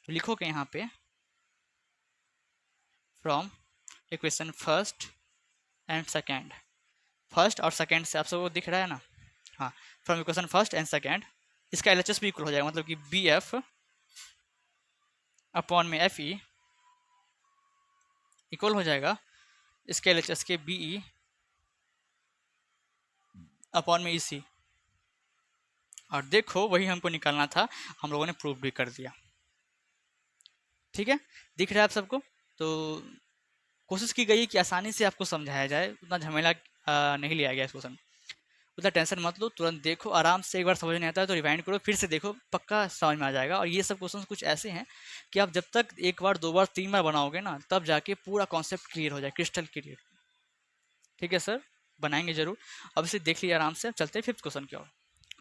तो लिखोगे यहाँ पे from equation first and second, first और सेकेंड से आप सबको दिख रहा है ना, हाँ, from equation first and second इसका LHS भी इक्वल हो जाएगा, मतलब कि BF अपॉन में FE इक्वल हो जाएगा इसके LHS के BE अपॉन में EC। और देखो वही हमको निकालना था, हम लोगों ने प्रूव भी कर दिया। ठीक है, दिख रहा है आप सबको? तो कोशिश की गई कि आसानी से आपको समझाया जाए, उतना झमेला नहीं लिया गया इस क्वेश्चन। उतना टेंशन मत लो, तुरंत देखो आराम से। एक बार समझ नहीं आता है तो रिवाइंड करो, फिर से देखो, पक्का समझ में आ जाएगा। और ये सब क्वेश्चन कुछ ऐसे हैं कि आप जब तक एक बार, दो बार, तीन बार बनाओगे ना, तब जाके पूरा कॉन्सेप्ट क्लियर हो जाए, क्रिस्टल क्लियर। ठीक है सर, बनाएंगे जरूर। अब इसे देख लिया आराम से, चलते हैं फिफ्थ क्वेश्चन की ओर।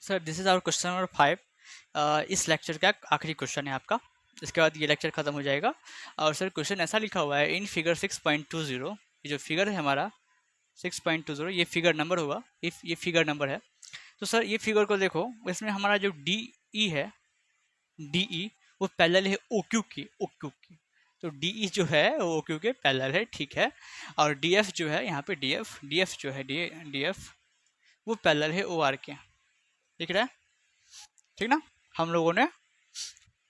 Sir this is our question number 5। इस लेक्चर का आखिरी क्वेश्चन है आपका, इसके बाद ये लेक्चर खत्म हो जाएगा। और सर क्वेश्चन ऐसा लिखा हुआ है, इन फिगर 6.20, ये जो फिगर है हमारा 6.20, ये फिगर नंबर होगा, इफ ये फिगर नंबर है। तो सर ये फिगर को देखो, इसमें हमारा जो DE है, DE वो पैरेलल है OQ की। तो DE जो है वो OQ के पैरेलल है, ठीक है। और DF जो है यहाँ पे, DF जो है DF वो पैरेलल है OR के। दिख रहा है? ठीक ना, हम लोगों ने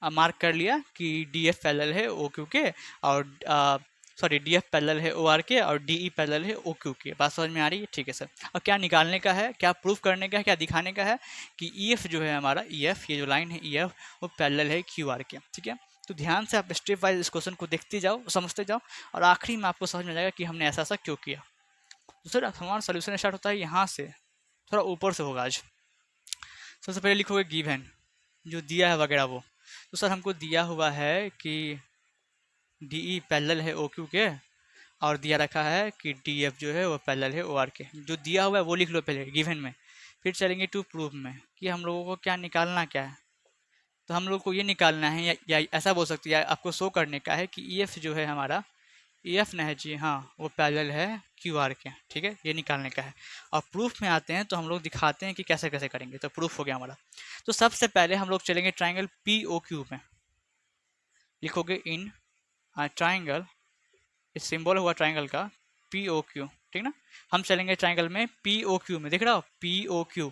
मार्क कर लिया कि DF पैरेलल है OQ के, और सॉरी DF पैरेलल है OR के, और DE पैरेलल है OQ के। बात समझ में आ रही है? ठीक है सर। अब क्या निकालने का है, क्या प्रूफ करने का है, क्या दिखाने का है कि EF जो है हमारा, EF ये जो लाइन है EF वो पैरेलल है QR के। ठीक है, तो ध्यान से आप स्टेप वाइज इस क्वेश्चन को देखते जाओ, समझते जाओ, और आखिरी में आपको समझ में आ जाएगा कि हमने ऐसा क्यों किया। तो सर हमारा सोल्यूशन स्टार्ट होता है यहाँ से, थोड़ा ऊपर से होगा आज। सबसे पहले लिखोगे गिवन, जो दिया है वगैरह वो। तो सर हमको दिया हुआ है कि DE पैरेलल है OQ के, और दिया रखा है कि DF जो है वो पैरेलल है OR के। जो दिया हुआ है वो लिख लो पहले गिवन में, फिर चलेंगे टू प्रूफ में कि हम लोगों को क्या निकालना क्या है। तो हम लोग को ये निकालना है, या ऐसा बोल सकते हैं, आपको शो करने का है कि EF जो है हमारा, EF न है जी, हाँ, वो पैरेलल है QR के। ठीक है, ये निकालने का है। और प्रूफ में आते हैं तो हम लोग दिखाते हैं कि कैसे कैसे करेंगे। तो प्रूफ हो गया हमारा। तो सबसे पहले हम लोग चलेंगे ट्राइंगल POQ में। लिखोगे इन ट्राइंगल, इस सिंबल हुआ ट्राइंगल का POQ। ठीक ना, हम चलेंगे ट्राइंगल में POQ में। दिख रहा हो POQ,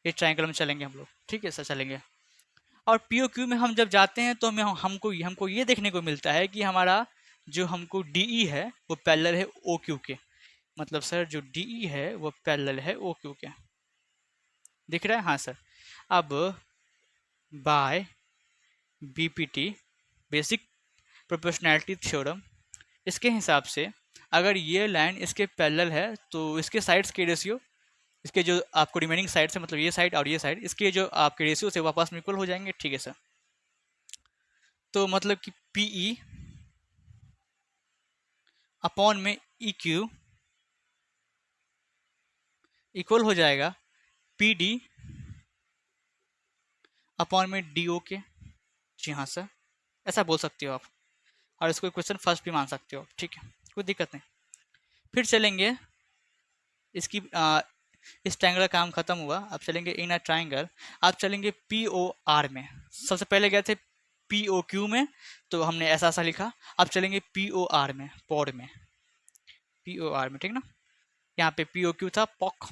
ये ट्राइंगल में चलेंगे हम लोग। ठीक है सर, चलेंगे। और POQ में हम जब जाते हैं तो हमें हमको ये देखने को मिलता है कि हमारा जो हमको DE है वो पैरेलल है OQ के। मतलब सर जो DE है वो पैरेलल है OQ के। दिख रहा है? हाँ सर। अब by BPT, basic proportionality theorem, इसके हिसाब से अगर ये लाइन इसके पैरेलल है तो इसके साइड्स के रेशियो, इसके जो आपको रिमेनिंग साइड से, मतलब ये साइड और ये साइड, इसके जो आपके रेशियो से वापस में इक्वल हो जाएंगे। ठीक है सर। तो मतलब कि PE अपॉन में EQ इक्वल हो जाएगा PD अपॉन में DO के। जी हाँ सर, ऐसा बोल सकते हो आप, और इसको क्वेश्चन फर्स्ट भी मान सकते हो। ठीक है, कोई दिक्कत नहीं। फिर चलेंगे इसकी इस ट्रायंगल का काम खत्म हुआ। अब चलेंगे इन अ ट्रायंगल, आप चलेंगे POR में। सबसे पहले गए थे POQ में, तो हमने ऐसा ऐसा लिखा। अब चलेंगे POR में, पॉड में, POR में। ठीक ना, यहाँ पे POQ था, पॉक,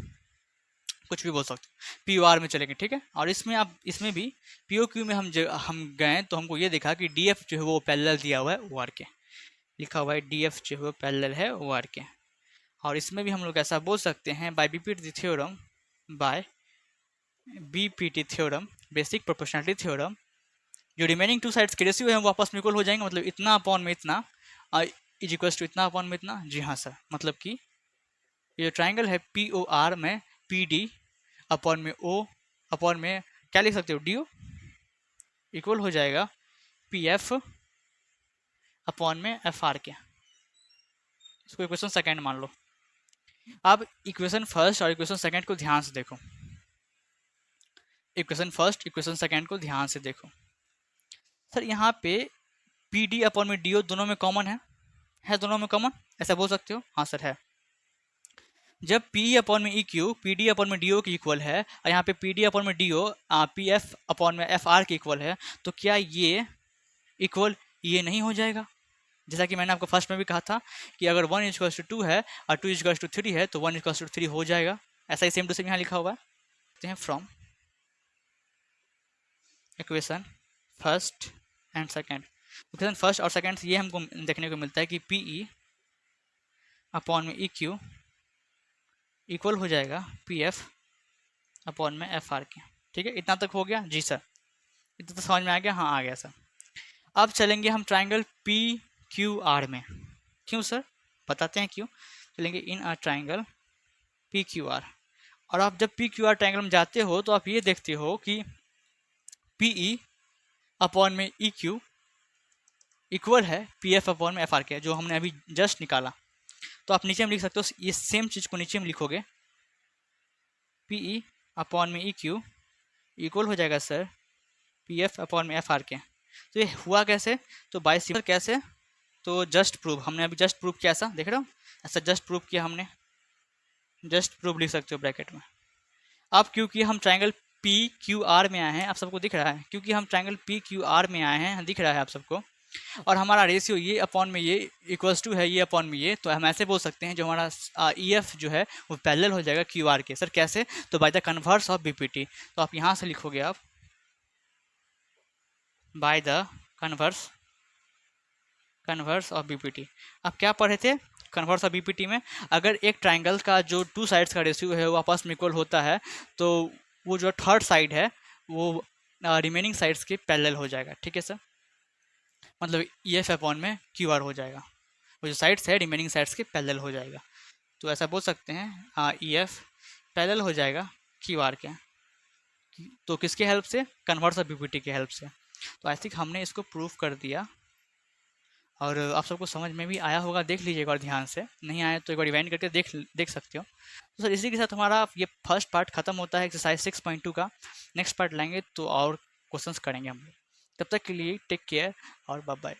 कुछ भी बोल सकते हो। POR में चलेंगे। ठीक है, और इसमें आप, इसमें भी POQ में हम गए तो हमको ये देखा कि DF जो है वो पैरेलल दिया हुआ है OR के। लिखा हुआ है DF जो है वो पैरेलल है OR के। और इसमें भी हम लोग ऐसा बोल सकते हैं, by BPT theorem, by BPT theorem, basic proportionality theorem, जो रिमेनिंग टू साइड्स के रेशियो है वो आपस में इक्वल हो जाएंगे। मतलब इतना अपॉन में इतना इज इक्वल टू इतना अपॉन में इतना। जी हाँ सर, मतलब कि ये जो ट्राइंगल है POR में PD अपॉन में O अपॉन में क्या लिख सकते हो DO इक्वल हो जाएगा PF अपॉन में FR के। इसको इक्वेशन सेकेंड मान लो। अब इक्वेशन फर्स्ट और इक्वेशन सेकेंड को ध्यान से देखो। इक्वेशन फर्स्ट इक्वेशन सेकेंड को ध्यान से देखो सर। यहाँ पे पी डी अपॉन में डी ओ दोनों में कॉमन है दोनों में कॉमन, ऐसा बोल सकते हो? हाँ सर है। जब पी अपॉन में E Q P D upon में डी ओ के इक्वल है और यहाँ पे पी डी अपॉन में D O P F upon में एफ आर के इक्वल है, तो क्या ये इक्वल ये नहीं हो जाएगा? जैसा कि मैंने आपको फर्स्ट में भी कहा था कि अगर 1 इक्वल्स टू 2 है और 2 इक्वल्स टू 3 है तो 1 इक्वल्स टू 3 हो जाएगा। ऐसा ही सेम टू सेम यहाँ लिखा हुआ है। From equation first and second, equation first और सेकेंड ये हमको देखने को मिलता है कि पी ई अपॉन में ई क्यू इक्वल हो जाएगा पी एफ अपॉन में एफ आर के। ठीक है, इतना तक हो गया जी सर? इतना तो समझ में आ गया? हाँ आ गया सर। अब चलेंगे हम ट्राइंगल पी क्यू आर में। क्यों सर? बताते हैं क्यों। चलेंगे in a triangle P Q R, और आप जब पी क्यू आर ट्राइंगल में जाते हो तो आप ये देखते हो कि पी ई अपॉन में ई क्यू इक्वल है पी एफ अपॉन में एफ आर के, जो हमने अभी जस्ट निकाला। तो आप नीचे में लिख सकते हो, ये सेम चीज़ को नीचे में लिखोगे, पी ई अपॉन में ई क्यू इक्वल हो जाएगा सर पी एफ अपॉन में एफ आर के। तो ये हुआ कैसे? तो बाय सिंपल कैसे? तो जस्ट प्रूव, हमने अभी जस्ट प्रूव किया, ऐसा देख रहे हो, ऐसा जस्ट प्रूव किया हमने, जस्ट प्रूव लिख सकते हो ब्रैकेट में। अब क्योंकि हम ट्राइंगल पी क्यू आर में आए हैं, आप सबको दिख रहा है, क्योंकि हम ट्राइंगल पी क्यू आर में आए हैं, दिख रहा है आप सबको, और हमारा रेशियो ये अपॉन में ये इक्वल्स टू है ये अपॉन में ये, तो हम ऐसे बोल सकते हैं जो हमारा ई एफ जो है वो पैरेलल हो जाएगा क्यू आर के। सर कैसे? तो by the converse of B P T. तो आप यहाँ से लिखोगे आप by the converse of B P T. आप क्या पढ़े थे converse of B P T में? अगर एक ट्राइंगल का जो 2 साइड्स का रेशियो है वो आपस में इक्वल होता है तो वो जो थर्ड साइड है वो रिमेनिंग साइड्स के पैरेलल हो जाएगा। ठीक है सर, मतलब ई एफ अपॉन में क्यू आर हो जाएगा, वो जो साइड्स है रिमेनिंग साइड्स के पैरेलल हो जाएगा। तो ऐसा बोल सकते हैं ई एफ पैरेलल हो जाएगा क्यू आर के। तो किसके हेल्प से? Converse of B P T के हेल्प से। तो आई थिंक हमने इसको प्रूफ कर दिया और आप सबको समझ में भी आया होगा। देख लीजिए एक बार ध्यान से, नहीं आया तो एक बार रिवाइंड करके देख सकते हो। तो सर इसी के साथ हमारा ये फर्स्ट पार्ट खत्म होता है एक्सरसाइज 6.2 का। नेक्स्ट पार्ट लाएंगे तो और क्वेश्चंस करेंगे हम लोग। तब तक के लिए टेक केयर और बाय बाय।